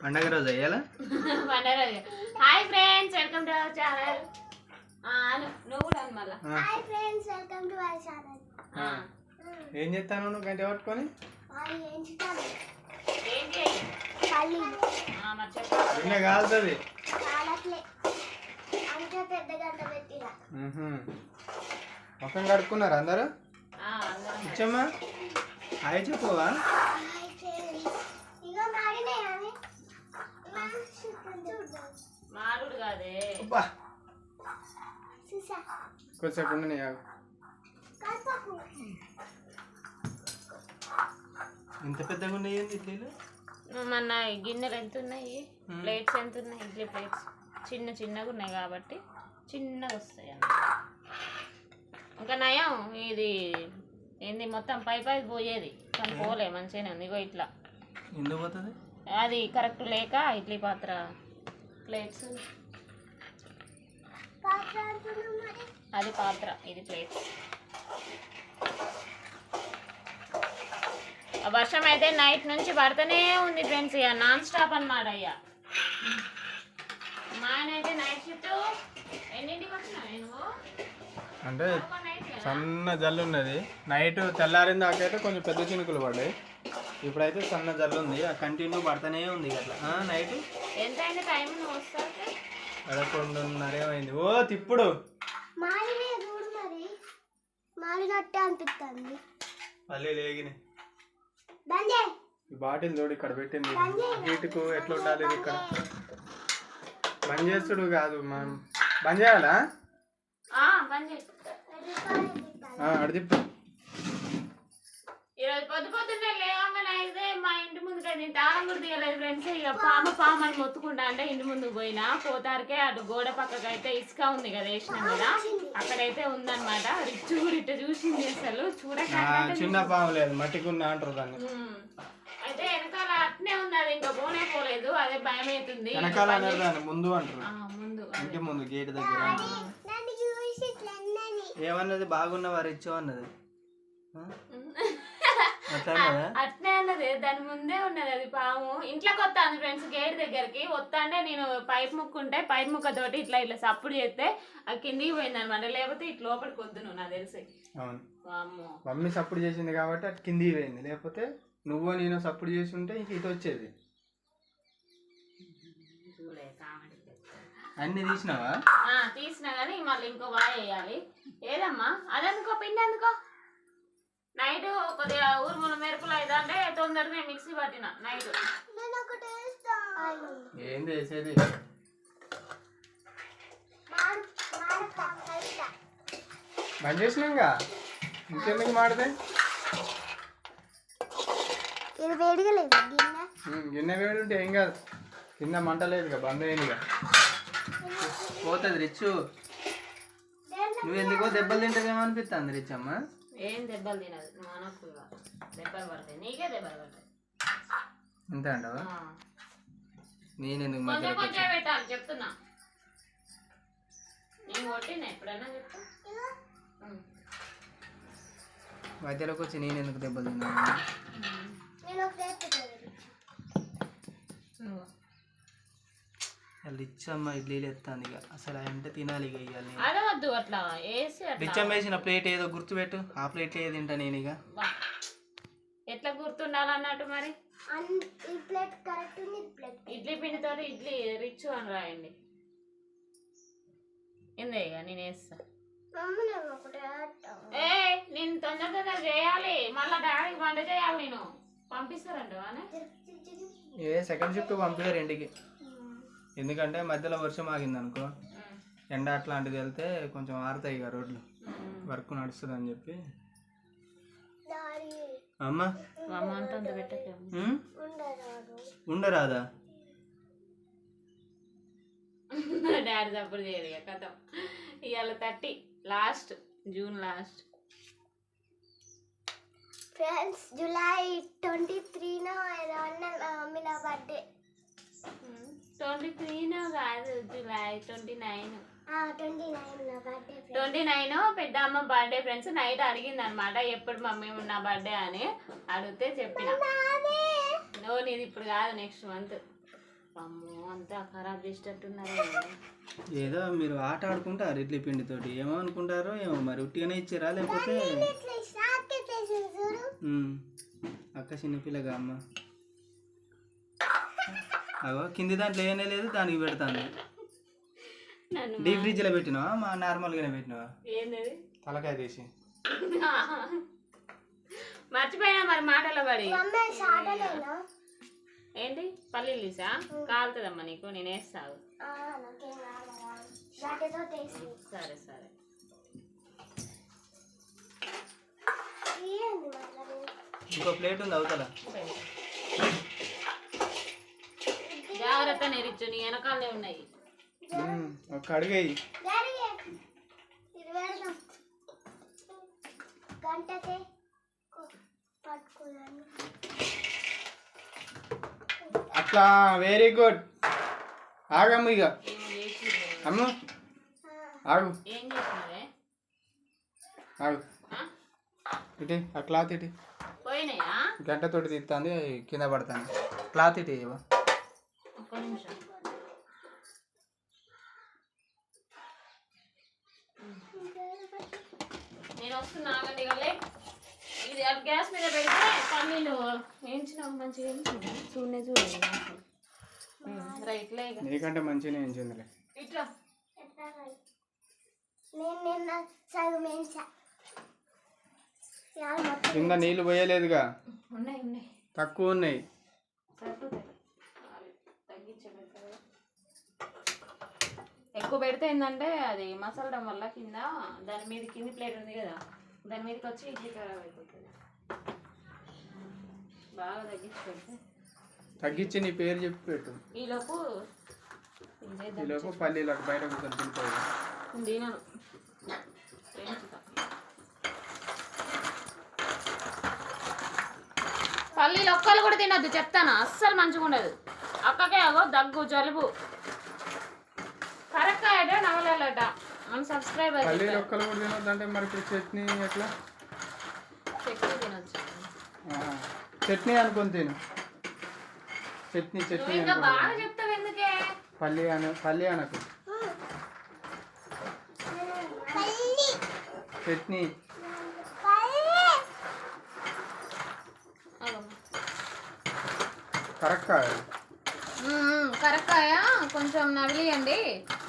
పండగ రోజు అయ్యాలా పండగ రోజు. Hi friends, welcome to our channel. నువ్వు కూడా అని మళ్ళా. Hi friends, welcome to our channel. ఏం చేస్తాను నువ్వు గంట పట్టుకొని? ఏంటి మరి చెప్పాలి. నిన్న కాలుతుంది. అంతే పెద్ద గంట పెట్టిన. ముఖం కడుక్కున్నారు అందరూ? ఇచ్చమ్మా హాయ్ చెప్పువా? మారుడు కాదే కొద్దిసేపు ఉండని. ఇంత పెద్దగా ఉన్నాయి ఏంది ఇడ్లీలు? మన గిన్నెలు ఎంత ఉన్నాయి, ప్లేట్స్ ఎంత ఉన్నాయి? ఇడ్లీ ప్లేట్స్ చిన్నగా ఉన్నాయి కాబట్టి చిన్నగా వస్తాయి అన్నమాట. ఇంకా నయం ఇది ఏంది మొత్తం పై పోయేది కానీ పోలే, మంచిగానే ఉంది. ఇగో ఇట్లా ఎందుకు పోతుంది? అది కరెక్ట్ లేక ఇడ్లీ పాత్ర ప్లేట్స్, అది పాత్ర, ఇది ప్లేట్స్. వర్షం అయితే నైట్ నుంచి పడుతూనే ఉంది ఫ్రెండ్స్, ఇక నాన్ స్టాప్ అన్నమాట. అయ్యా మా ఆయన అయితే నైట్ షిఫ్ట్ ఎన్నింటికి వచ్చినా నేను అంటే సన్న జల్లు ఉన్నది. నైట్ తెల్లారిన దాకైతే కొంచెం పెద్ద చినుకులు పడ్డాయి. ఇప్పుడైతే సన్న జల్లు ఉంది, ఆ కంటిన్యూ పడుతూనే ఉంది అట్లా. నైట్ ఎంత అయింది టైం? నువ్వు వస్తావు 11:30 ఏమైంది. ఓ తిప్పుడు మారినట్టే అనిపిస్తుంది. మళ్ళీ లేగినాయి. ఈ బాటిల్ చూడు ఇక్కడ పెట్టింది. హీటుకు ఎట్లా ఉండాలి ఇది? ఇక్కడ బంద్ చేస్తుడు కాదు, మనం బంద్ చేయాలా? అడిదిప్పు. ఈరోజు పొద్దున్నే లేవగానే అయితే మా ఇంటి ముందుకు అయితే తాళం కూడా తీయలేదు ఫ్రెండ్స్. ఇక పాము అని మొత్తుకుంటా అంటే ఇంటి ముందుకు పోయినా పోతారికే అటు గోడ పక్కకు అయితే ఇసుక ఉంది కదా వేసినాం కదా, అక్కడైతే ఉందన్నమాట. ఇటు చూసింది అసలు చూడక. చిన్న పాము లేదు, మట్టికున్న అంటారు దాన్ని. అయితే వెనకాల అట్నే ఉంది, అది ఇంకా పోనే పోలేదు. అదే భయం అవుతుంది. వెనకాల ముందు అంటారు, ముందు ఇంటి ముందు గేట్ దగ్గర. ఏమన్నది? బాగున్నవా రిచ్ అన్నది. అట్నే అన్నది, దాని ముందే ఉన్నది అది పాము. ఇంట్లోకి వస్తాను ఫ్రెండ్స్, గేట్ దగ్గరికి వస్తాంటే నేను పైప్ ముక్కుంటే పైప్ ముక్కతోటి ఇట్లా సప్పుడు చేస్తే అది కిందికి పోయింది అనమాట. లేకపోతే ఇట్లా లోపలికి వద్దు నువ్వు, నాకు తెలిసి. అవును, మమ్మీ సప్పుడు చేసింది కాబట్టి అటు కిందికి పోయింది. లేకపోతే నువ్వు నేను సప్పుడు చేసి ఉంటే ఇంక ఇటు వచ్చేది. అన్ని తీసినావా? తీసినా కానీ మళ్ళీ ఇంకో వాయి వేయాలి. ఏదమ్మా అదెందుకో పిండి ఎందుకో? నైట్ కొద్దిగా ఊరు మెరుపులు అయితే అంటే తొందరగా మిక్సీ పట్టిన నైట్. ఏం చేసేది? బంద్ చేసినాగా ఇంకెందుకు మాడితే? గిన్నె వేడి ఉంటే ఏం కాదు, కింద మంట లేదుగా, బంద్ అయిందిగా. పోతుంది రిచ్. నువ్వు ఎందుకో దెబ్బలు తింటావేమో అనిపిస్తుంది రిచ్ అమ్మ. ఏం దెబ్బలు తినదు, నువ్వు అనకుగా. దెబ్బలు పడతాయి, నీకే దెబ్బలు పడతాయి. అంతే అంటావా? నేను ఎందుకు కొంచెం పెట్టాలి చెప్తున్నా. నేను కొట్టినా ఎప్పుడైనా చెప్తా. మధ్యలోకి వచ్చి నేను ఎందుకు దెబ్బలు తిన్నాను? రిచ్ అమ్మ ఇడ్లీలు ఎత్తాను ఇక. అసలు అంటే తినాలి ఇక. అదవద్దు అట్లా వేసి. రిచ్ అమ్మ వేసిన ప్లేట్ ఏదో గుర్తుపెట్టు, ఆ ప్లేట్ ఏది తింటా నేను ఇక. ఎట్లా గుర్తుండాలన్నట్టు మరి? ఇడ్లీ పిండితో ఇడ్లీ రిచ్ అని రాయండి. ఏందే ఇక నేను వేస్తా. నేను తొందర చేయాలి, మళ్ళీ డాడీకి వంట చేయాలి. నేను పంపిస్తారంట సెకండ్ షిఫ్ట్ పంపించారు ఇంటికి. ఎందుకంటే మధ్యలో వర్షం ఆగింది అనుకో, ఎండ అట్లాంటిది వెళ్తే కొంచెం ఆరుతాయి ఇక రోడ్లు, వర్క్ నడుస్తుంది అని చెప్పి. అమ్మా ఉండరాదా? డాడీ సపోర్ట్ చేయదు ఇక కథం. ఇవాళ 30 last, June last. Friends July 23 mummy నా బర్త్డే. 23 కాదు, జూలై 29. 29 పెద్ద అమ్మ బర్త్డే ఫ్రెండ్స్. నైట్ అడిగింది అనమాట ఎప్పుడు మమ్మీ నా బర్త్డే అని. అడిగితే చెప్పిన నో నీది ఇప్పుడు కాదు నెక్స్ట్ మంత్. అమ్మో అంతా ఖరాబ్ చేసేటట్టున్నారు. ఏదో మీరు ఆట ఆడుకుంటారు ఇడ్లీ పిండితోటి, ఏమో అనుకుంటారో ఏమో మరి, ఉట్టిగానే ఇచ్చారా లేకపోతే అక్క చిన్నపిల్లగా అమ్మ. అగో కింది దాంట్లో ఏనే లేదు, దానికి పెడతాను. డీప్ ఫ్రిడ్జ్లో పెట్టినావా మా నార్మల్గానే పెట్టినావా? ఏంది తలకాయ తీసి మర్చిపోయినా మరి మాటలో పడి. ఏంటి పల్లీలు తీసా? కాలుతుందమ్మా నీకు, నేను వేస్తావు. సరే సరే. ఇంకో ప్లేట్ ఉంది అవతల. జాగ్రత్త నేరిచ్చు, నీ వెనకాలనే ఉన్నాయి. ఒక అడిగేయి. అట్లా వెరీ గుడ్. ఆగమ్మ ఇక అమ్మ ఆగు ఏం చేసినావే? ఆగు ఇటీ ఆ క్లాత్ ఇటీ. పోయినాయా? గంటతోటి తీస్తుంది కింద పడతాను. క్లాత్ ఇటీ ఇవ్వ. ఒక్క నిమిషం. నేను వస్తున్నా ఆగండి. ఇది గ్యాస్ మీద పెడితే పల్లీలు వేయించినాం, మంచిగా చూడండి. రైట్లే నీకంటే మంచిగా వేయించిందిలే. ఇట్లా కింద నీళ్ళు పోయలేదుగా, ఉన్నాయి ఉన్నాయి, తక్కువ ఉన్నాయి. ఎక్కువ పెడితే ఏంటంటే అది మసాలడం వల్ల కింద దాని మీద కింది ప్లేట్ ఉంది కదా, దాని మీదకి వచ్చి ఇడ్లీ ఖరాబ్ అయిపోతుంది. బాగా తగ్గించి పెడితే. తగ్గించి నీ పేరు చెప్పి పెట్టు. ఈలోపు పల్లీలు అటు బయట కూర్చొని తింటావు. తినను. పల్లీలు ఒక్కళ్ళు కూడా తినొద్దు చెప్తాను, అస్సలు మంచిగా ఉండదు. అక్కకే అగో దగ్గు జలుబు. కరెక్ట్ అయ్యట నవలట మన సబ్స్క్రైబర్. పల్లీలు ఒక్కళ్ళు కూడా తినొద్దు అంటే మరి చట్నీ ఎట్లా? చట్నీ తినొచ్చు. చట్నీ అనుకొని తిను. చట్నీ చట్నీ ఇంకా బాగా చెప్తావు ఎందుకే? పల్లి అనకు, చట్నీ. కరక్కాయ కొంచెం నవిలియండి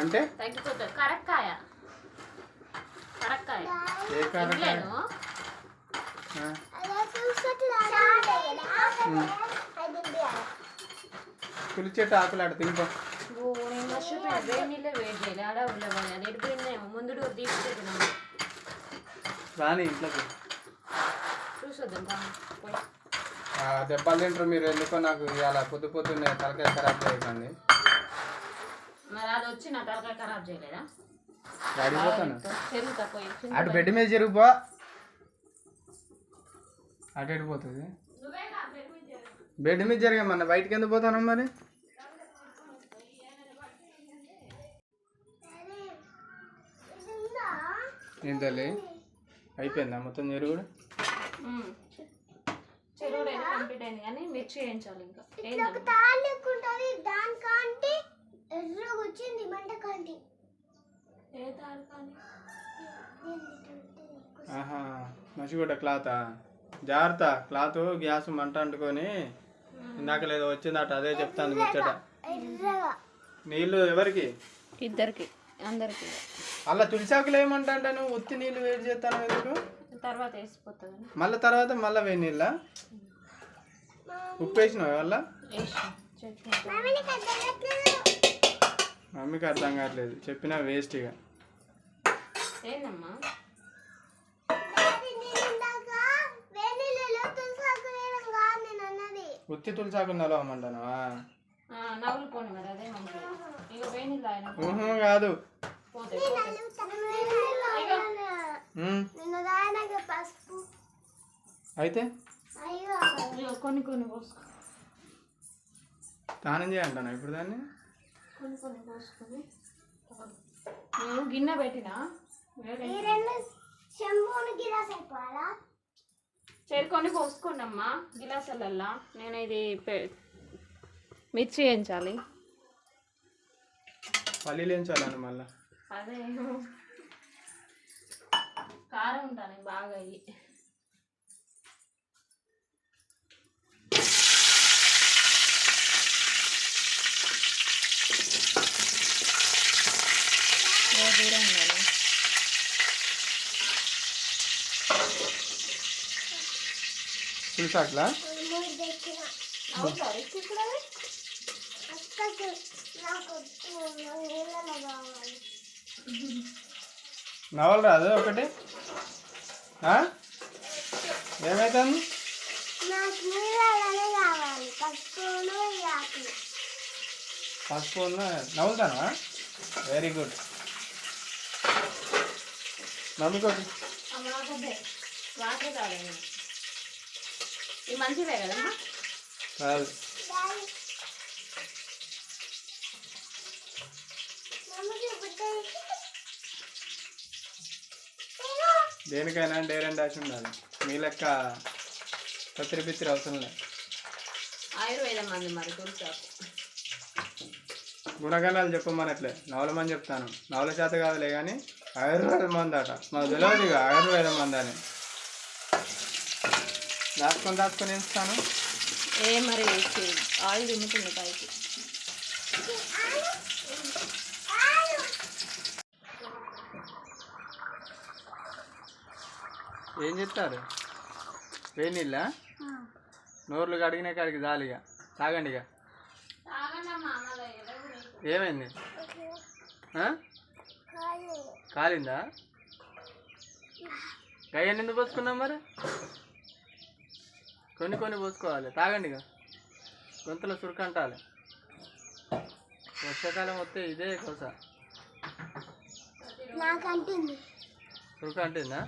అంటే తగ్గిపోతుంది. కరక్కాయ పులిచెట్టు ఆకులు ఆడ తినిపో. నేను మర్చిపోయినా వేడి నీళ్ళే వేడి చేయాలి. ఆడ ఉండవాలి అది ఎడిపోయిందేమో ముందు తీసుకెళ్ళినా రాని ఇంట్లోకి చూసొద్దాం. దెబ్బలు తింటారు మీరు ఎందుకో. నాకు ఇలా పొద్దున్నే తలకాయ ఖరాబ్ చేయకండి. మరి అది వచ్చి నా తలకాయ ఖరాబ్ చేయలేదా? అడిగిపోతాను. పెరుగుతా పోయి అటు బెడ్ మీద జరుగుపో. అటు ఎడిపోతుంది. బెడ్ మీద జరిగామన్న బయటకి ఎందుకు పోతాను మరి? ఏం తల్లి అయిపోయిందా మొత్తం చెరువు? చెరువు కంప్లీట్ అయింది కానీ మిర్చి వేయించాలి. ఇంకా మసిగుడ్డ క్లాతా? జాగ్రత్త, క్లాత్ గ్యాస్ మంట అంటుకొని ఇందాక లేదో వచ్చిందట అదే చెప్తాను ముచ్చట. నీళ్ళు ఎవరికి? ఇద్దరికి అందరికి. అలా తులసాకులు ఏమంటా నువ్వు ఉత్తి నీళ్ళు వేడి చేస్తాను ఎందుకు? తర్వాత వేసిపోతుంది. మళ్ళీ వేడి నీళ్ళ ఉప్పు వేసినావు వల్ల? మమ్మీకి అర్థం కావట్లేదు చెప్పినా వేస్ట్. ఇక ఏందమ్మా ఉత్తి తులసాకు నలవమంటాను. నవ్వులుకోండి మరి అదే మంచిది. ఇక వేణిళ్ళు ఆయన కాదు అయితే కొన్ని కొన్ని పోసుకో. స్నానం చేయంటాను ఇప్పుడు దాన్ని. కొన్ని కొన్ని పోసుకొని నేను గిన్నె పెట్టినా ఏరుకొని పోసుకోండి అమ్మా గిలాసులల్లా. నేను ఇది మిర్చి వేయించాలి. పల్లీలు వేయించాలని మళ్ళీ అదే కారం ఉంటాను బాగా అయ్యి. దూరం ఉండాలి. పులిసాట్లా మూడు తెచ్చిన అవుతారు ఇప్పుడు అది అక్కకు నాకు నీళ్ళలో కావాలి. నవలు రాదు ఒకటి ఏమైతుంది? నాకు నీళ్ళలోనే కావాలి. పసుపును ఆకులు. పసుపు నవ్వుతానా? Very good. మమ్మీకి అమ్మదే వాటర్ తాగాను. ఇది మంచిదే కదమ్మా. కాదు దేనికైనా డేర్ అండ్ డాష్ ఉండాలి. మీ లెక్క పత్రి పిత్రి అవసరం లేదు. ఆయుర్వేదం మంది మరి తులసాకు. గుణగణాలు చెప్పమనట్లే నవలమని చెప్తాను. నవల చేత కాదులే కానీ ఆయుర్వేదం మంది అట మాకు తెలియదు. ఇక ఆయుర్వేదం మంది అని దాచుకొని వేస్తాను. ఏ మరి ఆయిల్ తిమ్ముతుంది పైకి. ఏం చెప్తారు? వేడి నీళ్ళ నోర్లు కడిగిన కాడికి జాలిగా తాగండి. ఇక ఏమైంది? కాలిందా? గయ్యని ఎందుకు పోసుకున్నాం మరి? కొన్ని పోసుకోవాలి. తాగండి. ఇక గొంతులో సురుకంటాలి. వర్షాకాలం వస్తే ఇదే కోస. నాకంటుంది సురుకు అంటుందా?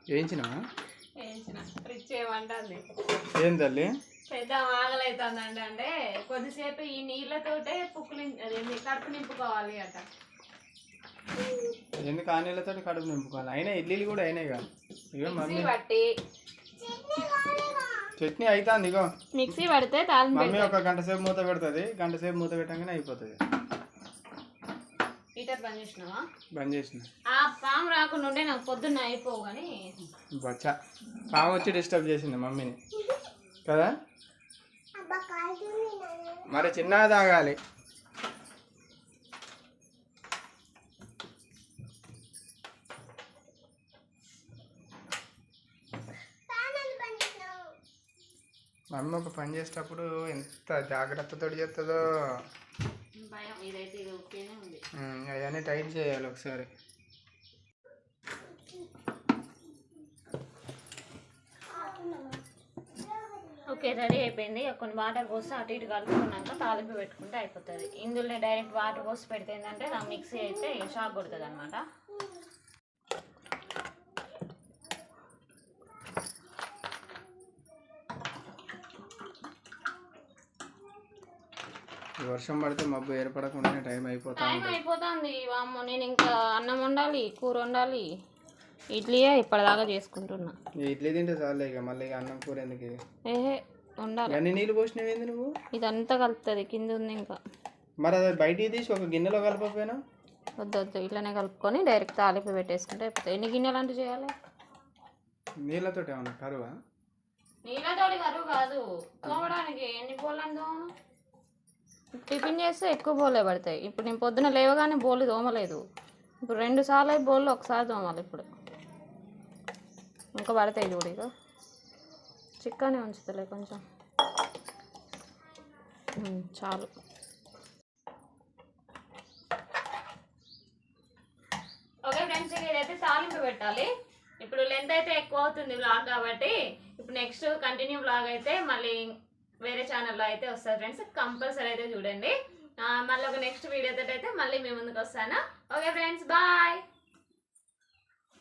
వేయించినావా? రిచ్ ఏమంటుంది? ఏం తల్లి పెద్ద ఆకలి అవుతుందండి. అంటే కొద్దిసేపు ఈ నీళ్ళతోటే పుక్కులు అదేంటి కడుపు నింపుకోవాలి అట. ఎందుకు ఆ నీళ్ళతో కడుపు నింపుకోవాలి? అయినా ఇడ్లీలు కూడా అయినాయి కదా. ఇగో మమ్మీ బట్టి చట్నీ అవుతుంది. ఇగో మిక్సీ పడితే తాలింపు మమ్మీ ఒక గంట సేపు మూత పెడుతుంది. గంట సేపు మూత పెట్టగానే అయిపోతుంది. హీటర్ బంద్ చేసినావా? బంద్ చేసిన. ఆ పాము రాకుండా ఉంటే నాకు పొద్దున్న అయిపోవు కానీ బచ్చా పాము వచ్చి డిస్టర్బ్ చేసింది మమ్మీని కదా. మరి చిన్నగా తాగాలి. మమ్మీ ఒక పని చేసేటప్పుడు ఎంత జాగ్రత్తతో చేస్తుందో. భయం. ఇదైతే ఇది ఓకేనే ఉంది. అవన్నీ టైట్ చేయాలి ఒకసారి. ఓకే రెడీ అయిపోయింది. కొన్ని వాటర్ పోసి అటు ఇటు కలుపుకున్నాక తాలింపు పెట్టుకుంటే అయిపోతుంది. ఇందులో డైరెక్ట్ వాటర్ పోసి పెడితే ఏంటంటే నా మిక్సీ అయితే షాక్ కొడుతుంది అనమాట. వర్షం పడితే మబ్బు ఏర్పడకుండానే టైం అయిపోతుంది. వామ్మో నేను ఇంకా అన్నం వండాలి, కూర వండాలి. ఇడ్లీయే ఇప్పటిదాకా చేసుకుంటున్నా. ఇడ్లీ తింటే చాలే. ఇక మళ్ళీ అన్నం కూర ఎందుకు? ఏహే వండాలి. అన్ని నీళ్ళు పోసినవి నువ్వు? ఇదంతా కలుపుతుంది. కింద ఉంది ఇంకా. మరి అది బయటికి తీసి ఒక గిన్నెలో కలపకపోయినా? వద్దు ఇట్లనే కలుపుకొని డైరెక్ట్ తాలింపు పెట్టేసుకుంటే అయిపోతుంది. ఎన్ని గిన్నెలు అంటే చేయాలి? నీళ్ళతో ఏమన్నా కరువా? నీళ్ళతోటి కరువు కాదు, తోమడానికి ఎన్ని బోళ్ళని తోమను. టిఫిన్ చేస్తే ఎక్కువ బోలే పడతాయి. ఇప్పుడు నేను పొద్దున లేవగానే బోలు తోమలేదు. ఇప్పుడు 2 సార్లు బోళ్ళు ఒకసారి తోమాలి. ఇప్పుడు ఇంకా పడతాయి చూడు. ఇక చిక్కనే ఉంచుతలే కొంచెం చాలు. ఓకే ఫ్రెండ్స్, ఇదైతే తాలింపు పెట్టాలి. ఇప్పుడు లెంత్ అయితే ఎక్కువ అవుతుంది వ్లాగ్ కాబట్టి ఇప్పుడు నెక్స్ట్ కంటిన్యూ వ్లాగ్ అయితే మళ్ళీ వేరే ఛానల్లో అయితే వస్తుంది ఫ్రెండ్స్. కంపల్సరీ అయితే చూడండి. మళ్ళీ ఒక నెక్స్ట్ వీడియోతో అయితే మళ్ళీ మీ ముందుకు వస్తాను. Okay friends, bye.